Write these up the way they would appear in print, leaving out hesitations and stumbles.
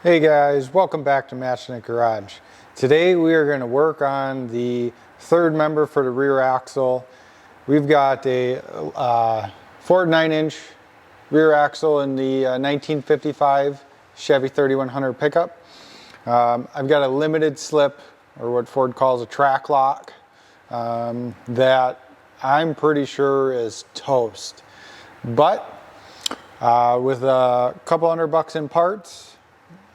Hey guys, welcome back to Matching It Garage. Today we are going to work on the third member for the rear axle. We've got a 4 9-inch rear axle in the 1955 Chevy 3100 pickup. I've got a limited slip, or what Ford calls a track lock, that I'm pretty sure is toast. But with a couple $100 in parts,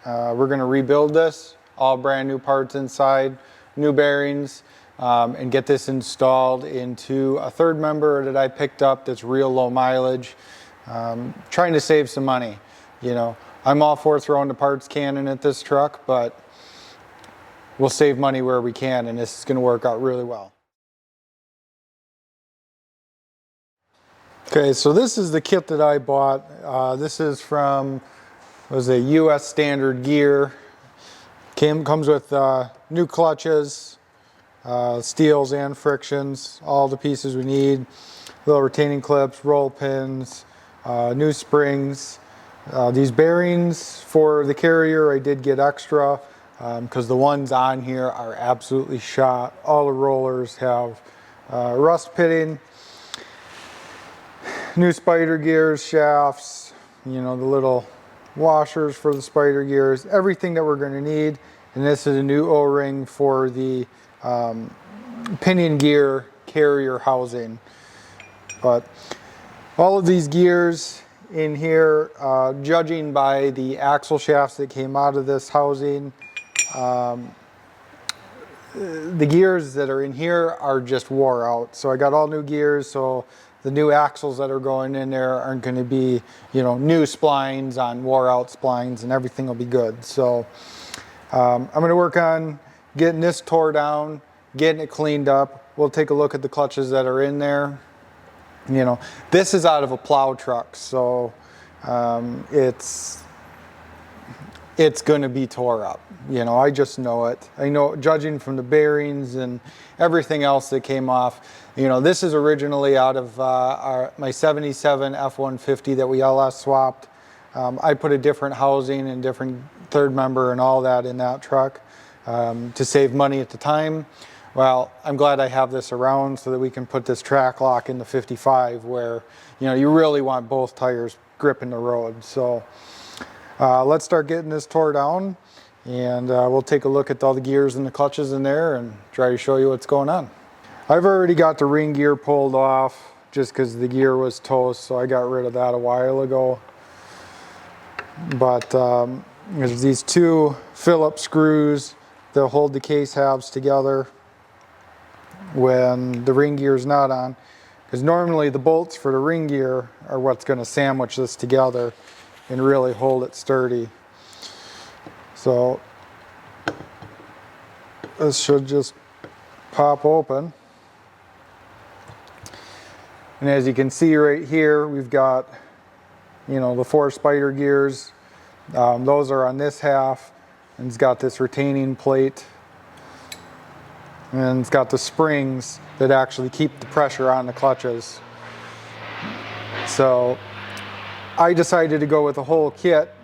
we're going to rebuild this, all brand new parts inside, new bearings, and get this installed into a third member that I picked up that's real low mileage, trying to save some money. You know, I'm all for throwing the parts cannon at this truck, but we'll save money where we can, and this is going to work out really well. Okay, so this is the kit that I bought. This is from, was a US standard gear. Comes with new clutches, steels and frictions, all the pieces we need, little retaining clips, roll pins, new springs. These bearings for the carrier I did get extra because the ones on here are absolutely shot. All the rollers have rust pitting. New spider gears, shafts, you know, the little washers for the spider gears, everything that we're going to need. And this is a new O-ring for the pinion gear carrier housing. But all of these gears in here, judging by the axle shafts that came out of this housing, the gears that are in here are just wore out. So I got all new gears, so the new axles that are going in there aren't going to be, you know, new splines on wore out splines, and everything will be good. So I'm going to work on getting this tore down, getting it cleaned up. We'll take a look at the clutches that are in there. You know, this is out of a plow truck, so it's going to be tore up. You know, I just know it. I know, judging from the bearings and everything else that came off. You know, this is originally out of my 77 F-150 that we LS swapped. I put a different housing and different third member and all that in that truck to save money at the time. Well, I'm glad I have this around so that we can put this track lock in the 55 where, you know, you really want both tires gripping the road. So let's start getting this tore down, and we'll take a look at all the gears and the clutches in there and try to show you what's going on. I've already got the ring gear pulled off just because the gear was toast, so I got rid of that a while ago. But there's these two Phillips screws that hold the case halves together when the ring gear is not on, because normally the bolts for the ring gear are what's going to sandwich this together and really hold it sturdy. So this should just pop open. And as you can see right here, we've got, you know, the 4 spider gears. Those are on this half, and it's got this retaining plate. And it's got the springs that actually keep the pressure on the clutches. So I decided to go with the whole kit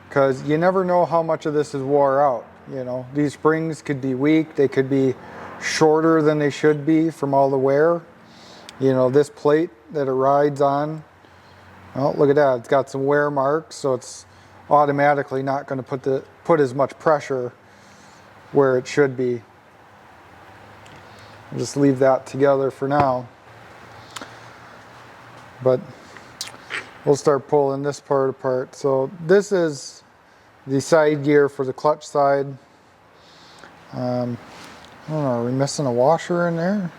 because you never know how much of this is wore out. You know, these springs could be weak, they could be shorter than they should be from all the wear. You know, this plate that it rides on, well, look at that, it's got some wear marks, so it's automatically not going to put as much pressure where it should be. I'll just leave that together for now. But we'll start pulling this part apart. So this is the side gear for the clutch side. I don't know, are we missing a washer in there?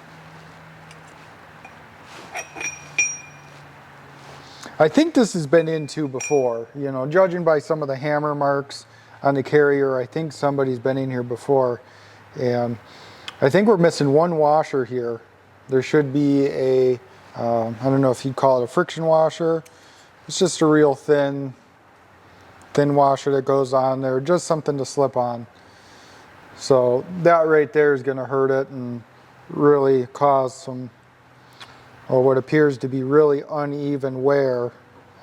I think this has been into before, you know, judging by some of the hammer marks on the carrier. I think somebody's been in here before, and I think we're missing one washer here. There should be a, I don't know if you'd call it a friction washer. It's just a real thin washer that goes on there, just something to slip on. So that right there is going to hurt it and really cause some, or what appears to be really uneven wear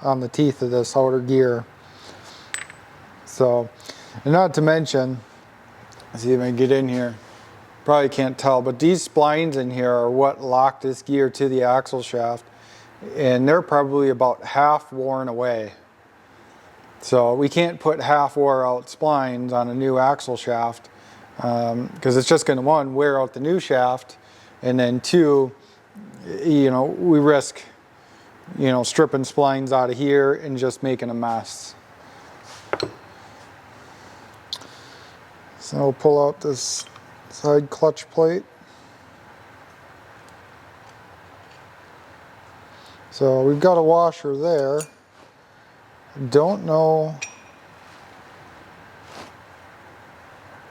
on the teeth of this outer gear. So, and not to mention, let's see if I can get in here. Probably can't tell, but these splines in here are what lock this gear to the axle shaft, and they're probably about half worn away. So we can't put half wore out splines on a new axle shaft because it's just going to, one, wear out the new shaft, and then two, you know, we risk, you know, stripping splines out of here and just making a mess. So we'll pull out this side clutch plate. So we've got a washer there. Don't know.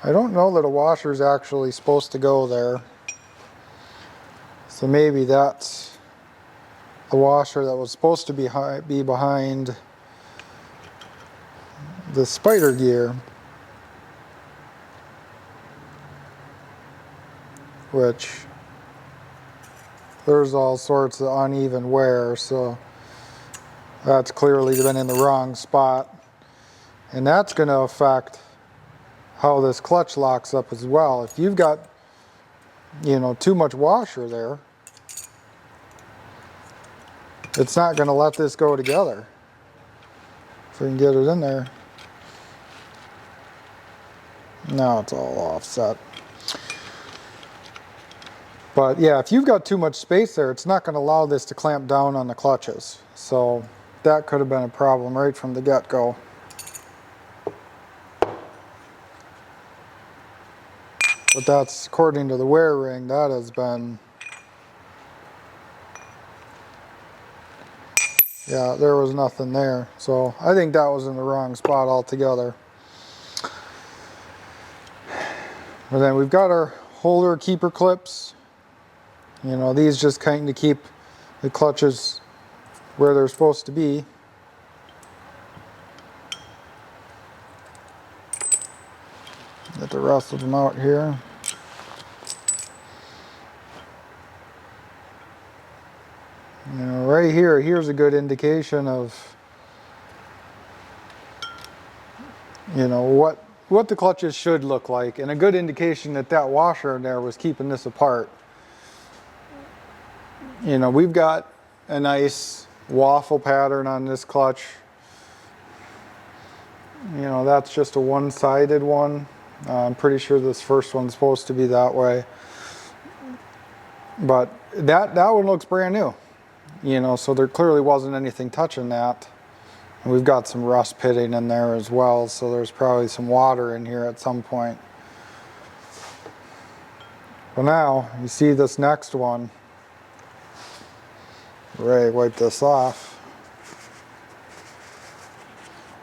I don't know that a washer is actually supposed to go there. So maybe that's the washer that was supposed to be behind the spider gear, which there's all sorts of uneven wear, so that's clearly been in the wrong spot. And that's going to affect how this clutch locks up as well. If you've got, you know, too much washer there, it's not going to let this go together. If we can get it in there. Now it's all offset. But yeah, if you've got too much space there, it's not going to allow this to clamp down on the clutches. So that could have been a problem right from the get-go. But that's, according to the wear ring, that has been, yeah, there was nothing there. So I think that was in the wrong spot altogether. And then we've got our holder keeper clips. You know, these just kind of keep the clutches where they're supposed to be. Get the rest of them out here. You know, right here, here's a good indication of, you know, what the clutches should look like, and a good indication that that washer in there was keeping this apart. You know, we've got a nice waffle pattern on this clutch. You know, that's just a one-sided one. I'm pretty sure this first one's supposed to be that way. But that one looks brand new. You know, so there clearly wasn't anything touching that. And we've got some rust pitting in there as well, so there's probably some water in here at some point. Well, now you see this next one. Ray, wipe this off.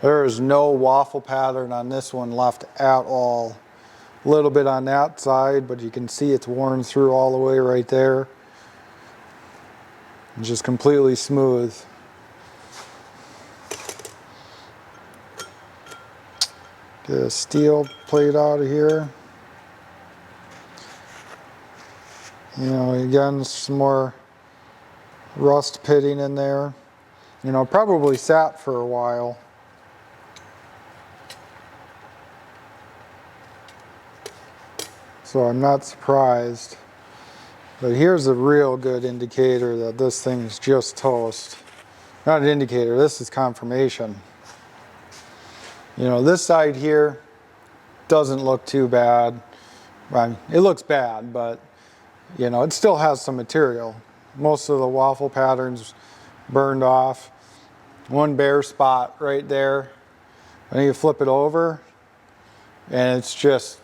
There is no waffle pattern on this one left at all. A little bit on that side, but you can see it's worn through all the way right there. It's just completely smooth. Get a steel plate out of here. You know, again, some more rust pitting in there. You know, probably sat for a while. So I'm not surprised. But here's a real good indicator that this thing's just toast. Not an indicator, this is confirmation. You know, this side here doesn't look too bad. Well, it looks bad, but you know, it still has some material. Most of the waffle patterns burned off. One bare spot right there. And you flip it over, and it's just,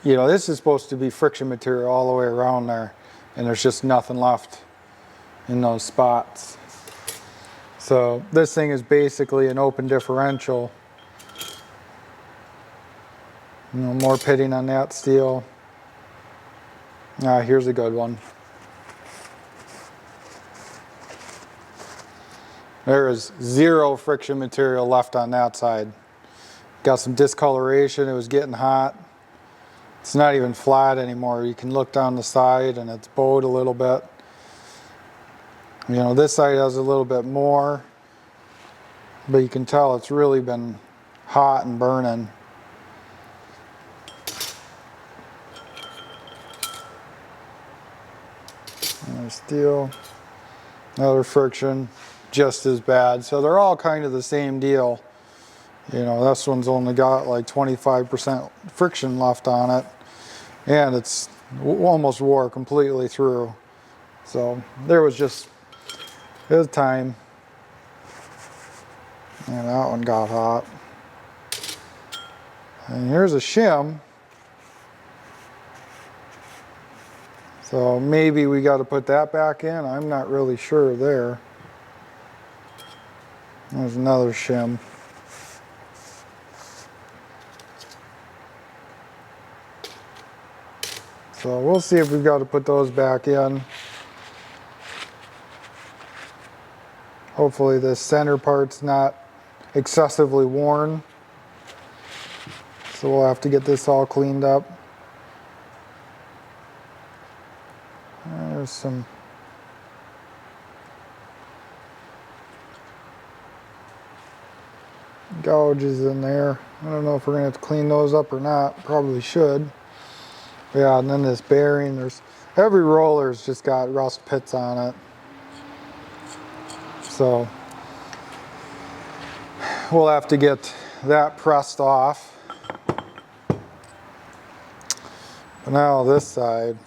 you know, this is supposed to be friction material all the way around there, and there's just nothing left in those spots. So this thing is basically an open differential. You know, more pitting on that steel. Here's a good one. There is zero friction material left on that side. Got some discoloration, it was getting hot. It's not even flat anymore. You can look down the side and it's bowed a little bit. You know, this side has a little bit more, but you can tell it's really been hot and burning. Another steel, another friction, just as bad. So they're all kind of the same deal. You know, this one's only got like 25% friction left on it, and it's almost wore completely through. So there was just, it was time. And that one got hot. And here's a shim. So maybe we got to put that back in. I'm not really sure there. There's another shim. So we'll see if we've got to put those back in. Hopefully this center part's not excessively worn. So we'll have to get this all cleaned up. There's some gouges in there. I don't know if we're gonna have to clean those up or not. Probably should. Yeah, and then this bearing, there's every roller's just got rust pits on it. So we'll have to get that pressed off. But now this side,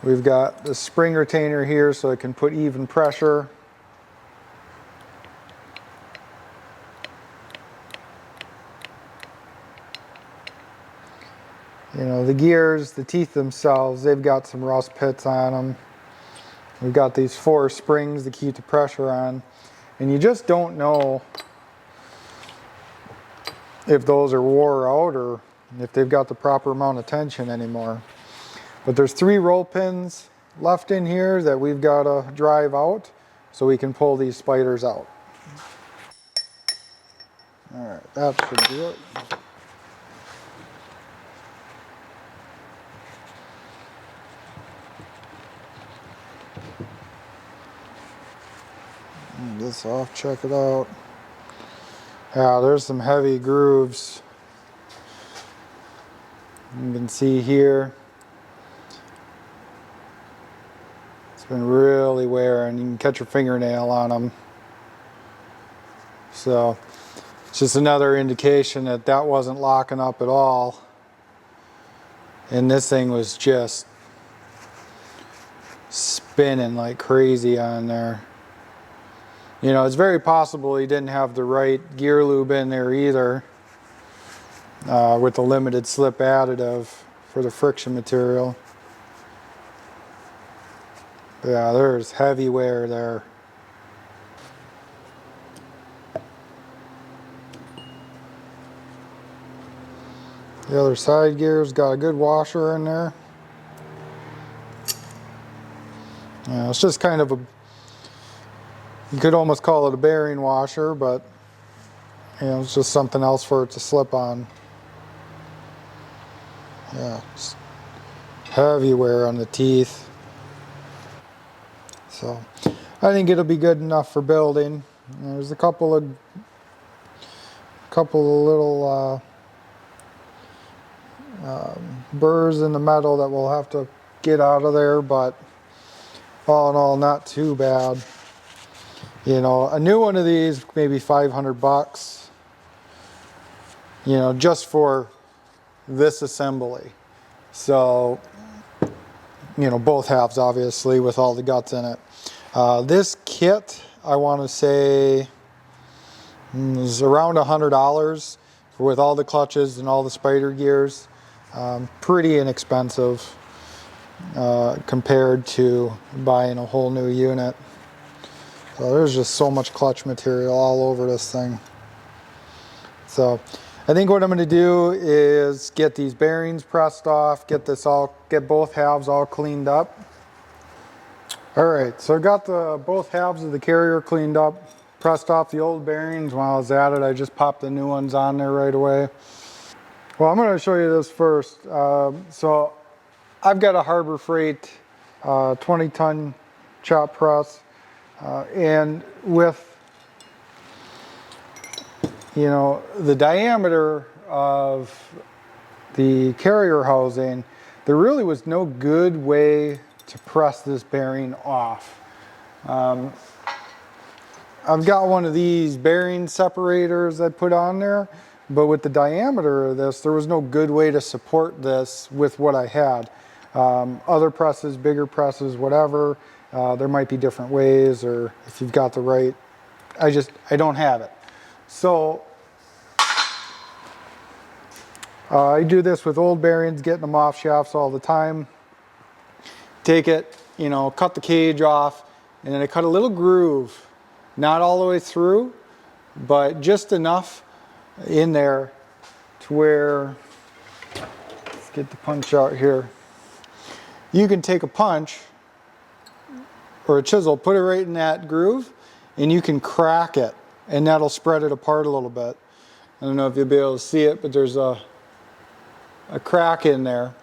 we've got the spring retainer here so it can put even pressure. You know, the gears, the teeth themselves, they've got some rust pits on them. We've got these 4 springs to keep the pressure on. And you just don't know if those are wore out or if they've got the proper amount of tension anymore. But there's 3 roll pins left in here that we've got to drive out so we can pull these spiders out. All right, that should do it. This off, check it out. Yeah, there's some heavy grooves. You can see here. It's been really wearing. You can catch your fingernail on them. So it's just another indication that that wasn't locking up at all. And this thing was just spinning like crazy on there. You know, it's very possible he didn't have the right gear lube in there either with the limited slip additive for the friction material. But yeah, there's heavy wear there. The other side gear's got a good washer in there. Yeah, it's just kind of a, you could almost call it a bearing washer, but you know, it's just something else for it to slip on. Yeah, it's heavy wear on the teeth. So I think it'll be good enough for building. There's a couple of little burrs in the metal that we'll have to get out of there, but all in all, not too bad. You know, a new one of these, maybe 500 bucks, you know, just for this assembly. So, you know, both halves obviously with all the guts in it. This kit, I want to say, is around $100 with all the clutches and all the spider gears. Pretty inexpensive compared to buying a whole new unit. So there's just so much clutch material all over this thing. So I think what I'm going to do is get these bearings pressed off, get both halves all cleaned up. All right, so I got both halves of the carrier cleaned up, pressed off the old bearings. While I was at it, I just popped the new ones on there right away. Well, I'm going to show you this first. So I've got a Harbor Freight 20-ton chop press. And with you know, the diameter of the carrier housing, there really was no good way to press this bearing off. I've got one of these bearing separators I put on there, but with the diameter of this, there was no good way to support this with what I had. Other presses, bigger presses, whatever, there might be different ways, or if you've got the right, I don't have it. So I do this with old bearings, getting them off shafts all the time. Take it, you know, cut the cage off, and then I cut a little groove, not all the way through, but just enough in there to where, let's get the punch out here. You can take a punch or a chisel, put it right in that groove, and you can crack it, and that'll spread it apart a little bit. I don't know if you'll be able to see it, but there's a crack in there,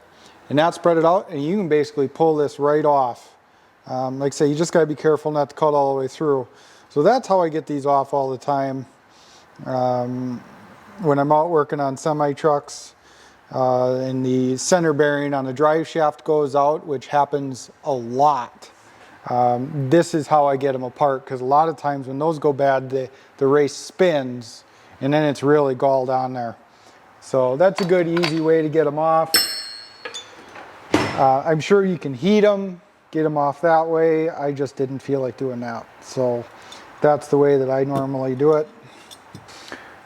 and that spread it out, and you can basically pull this right off. Like I say, you just got to be careful not to cut all the way through. So that's how I get these off all the time. When I'm out working on semi trucks, and the center bearing on the drive shaft goes out, which happens a lot. This is how I get them apart, because a lot of times when those go bad, the race spins, and then it's really galled on there. So that's a good, easy way to get them off. I'm sure you can heat them, get them off that way. I just didn't feel like doing that. So that's the way that I normally do it.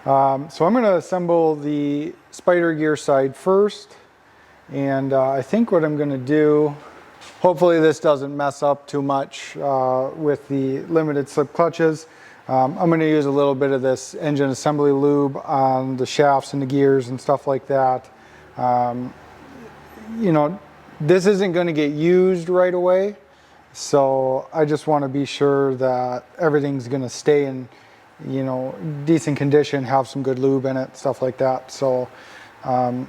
So I'm going to assemble the spider gear side first. And I think what I'm going to do, hopefully this doesn't mess up too much with the limited slip clutches. I'm going to use a little bit of this engine assembly lube on the shafts and the gears and stuff like that. You know, this isn't going to get used right away, so I just want to be sure that everything's going to stay in, you know, decent condition, have some good lube in it, stuff like that. So just going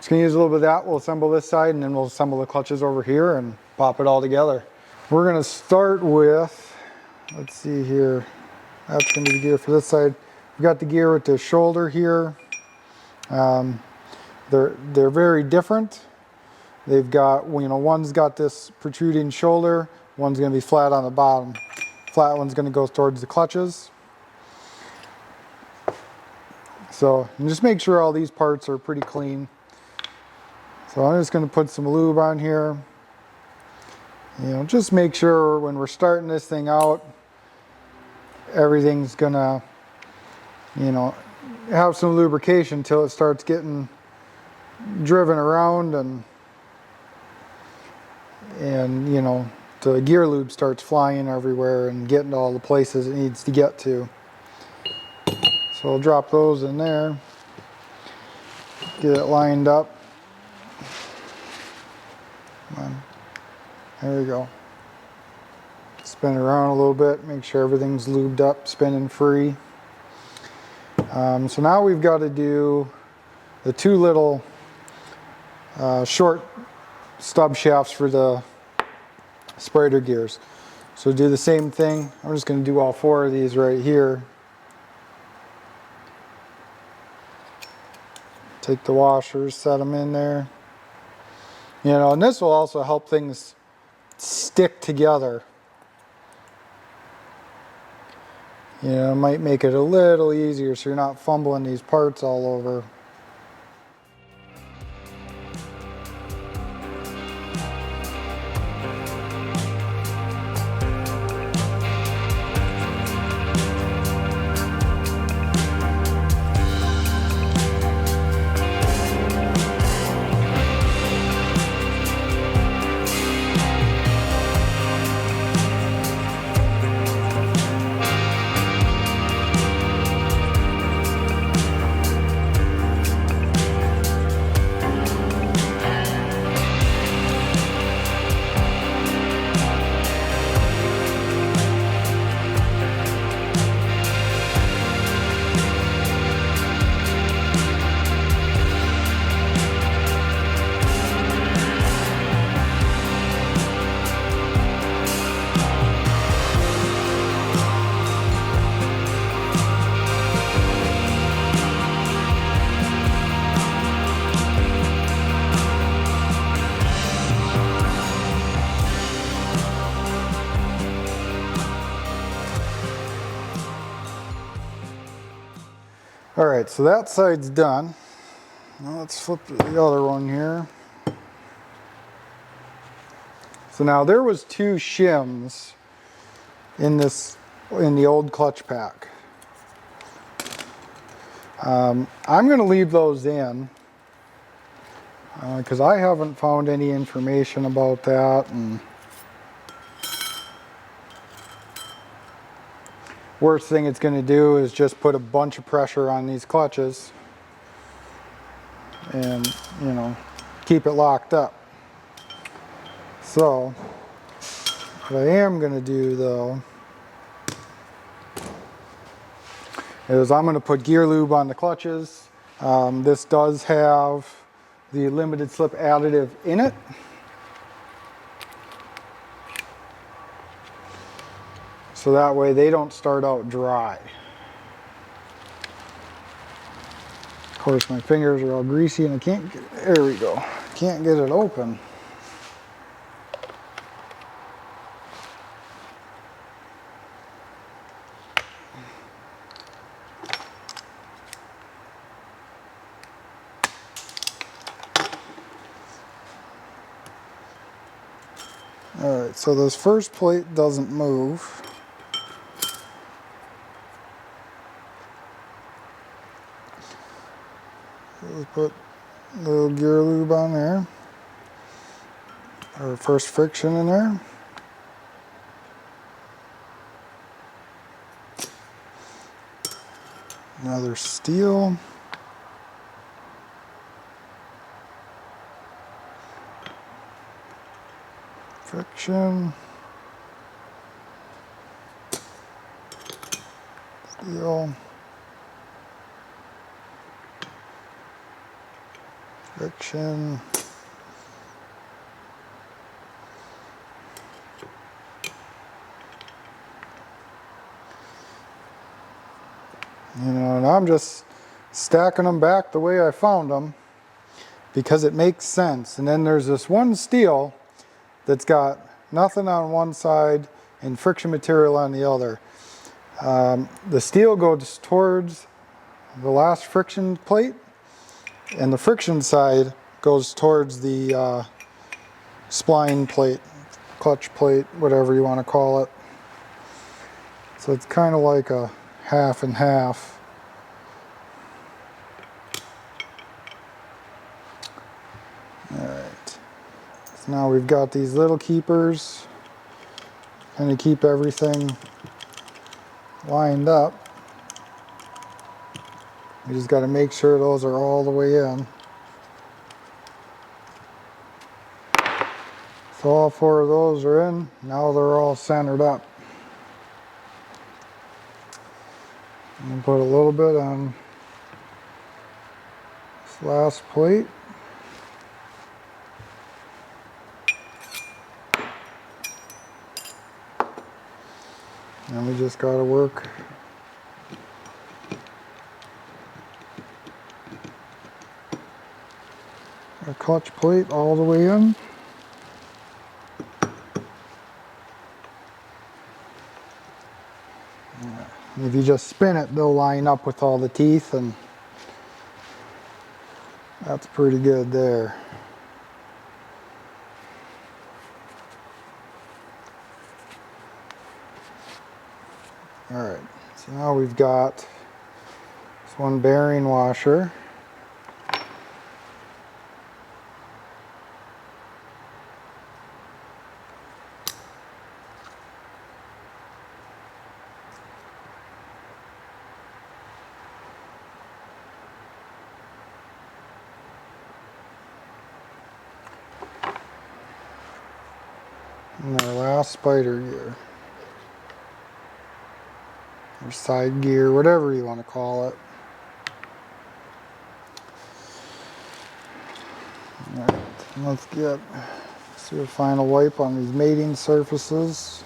to use a little bit of that. We'll assemble this side, and then we'll assemble the clutches over here and pop it all together. We're going to start with, let's see here. That's going to be the gear for this side. We've got the gear with the shoulder here. They're very different. They've got, you know, one's got this protruding shoulder, one's going to be flat on the bottom. Flat one's going to go towards the clutches. So just make sure all these parts are pretty clean. So I'm just going to put some lube on here. You know, just make sure when we're starting this thing out, everything's gonna, you know, have some lubrication until it starts getting driven around, and you know, the gear lube starts flying everywhere and getting to all the places it needs to get to. So we'll drop those in there, get it lined up. Come on. There we go. Spin it around a little bit, make sure everything's lubed up, spinning free. So now we've got to do the two little short stub shafts for the spider gears. So do the same thing. I'm just going to do all four of these right here. Take the washers, set them in there. You know, and this will also help things stick together. You know, it might make it a little easier so you're not fumbling these parts all over. All right, so that side's done. Now let's flip to the other one here. So now there was 2 shims in the old clutch pack. I'm going to leave those in because I haven't found any information about that. And worst thing it's going to do is just put a bunch of pressure on these clutches and, you know, keep it locked up. So what I am going to do though is I'm going to put gear lube on the clutches. This does have the limited slip additive in it. So that way they don't start out dry. Of course my fingers are all greasy and I can't get, there we go, can't get it open. Alright, so this first plate doesn't move. Let's put a little gear lube on there. Our first friction in there. Another steel. Friction. Steel. Friction. You know, and I'm just stacking them back the way I found them because it makes sense. And then there's this one steel that's got nothing on one side and friction material on the other. The steel goes towards the last friction plate, and the friction side goes towards the spline plate, clutch plate, whatever you want to call it. So it's kind of like a half and half. Alright, so now we've got these little keepers kind of keep everything lined up. We just got to make sure those are all the way in. So all 4 of those are in. Now they're all centered up. And put a little bit on this last plate. And we just got to work our clutch plate all the way in. If you just spin it, they'll line up with all the teeth, and that's pretty good there. Alright, so now we've got this one bearing washer. And our last spider gear, or side gear, whatever you want to call it. Alright, let's do a final wipe on these mating surfaces.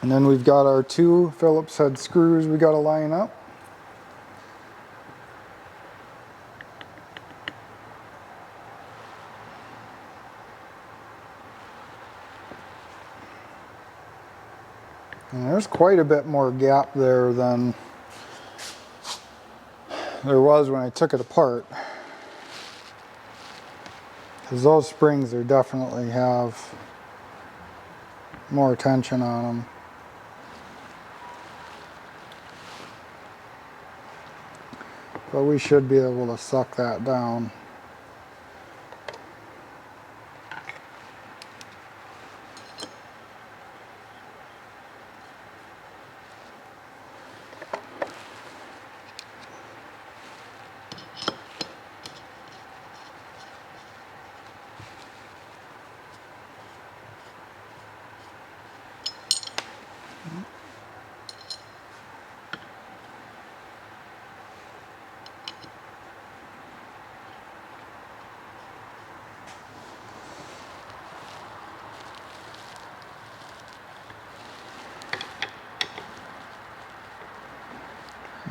And then we've got our 2 Phillips head screws we got to line up. And there's quite a bit more gap there than there was when I took it apart. Because those springs, they definitely have more tension on them. But we should be able to suck that down.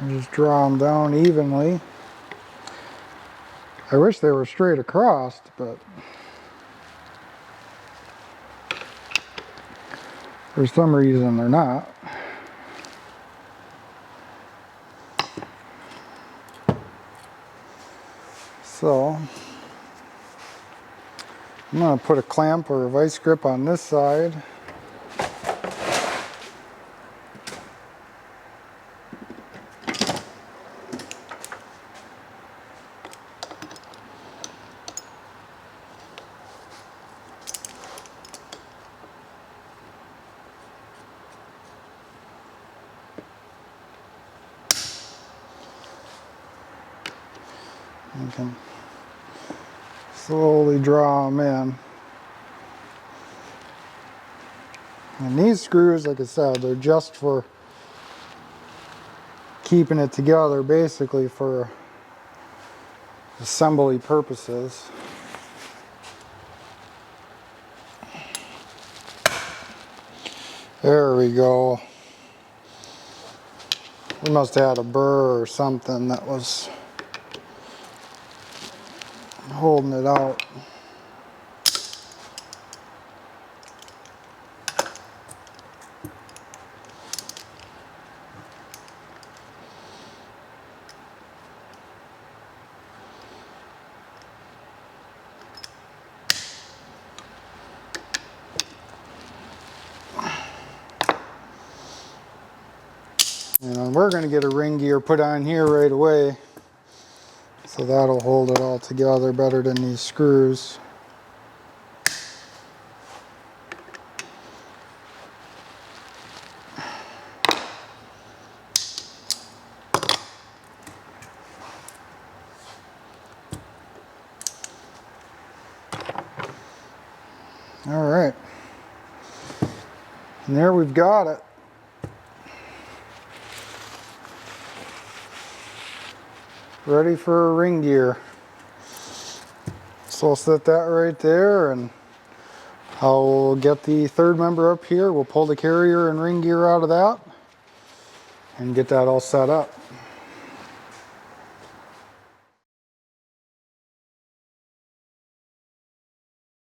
Just draw them down evenly. I wish they were straight across, but for some reason they're not. So I'm going to put a clamp or a vice grip on this side. You can slowly draw them in. And these screws, like I said, they're just for keeping it together, basically for assembly purposes. There we go. We must have had a burr or something that was holding it out. And we're going to get a ring gear put on here right away, so that'll hold it all together better than these screws. All right, and there we've got it. Ready for a ring gear. So I'll set that right there, and I'll get the third member up here. We'll pull the carrier and ring gear out of that and get that all set up.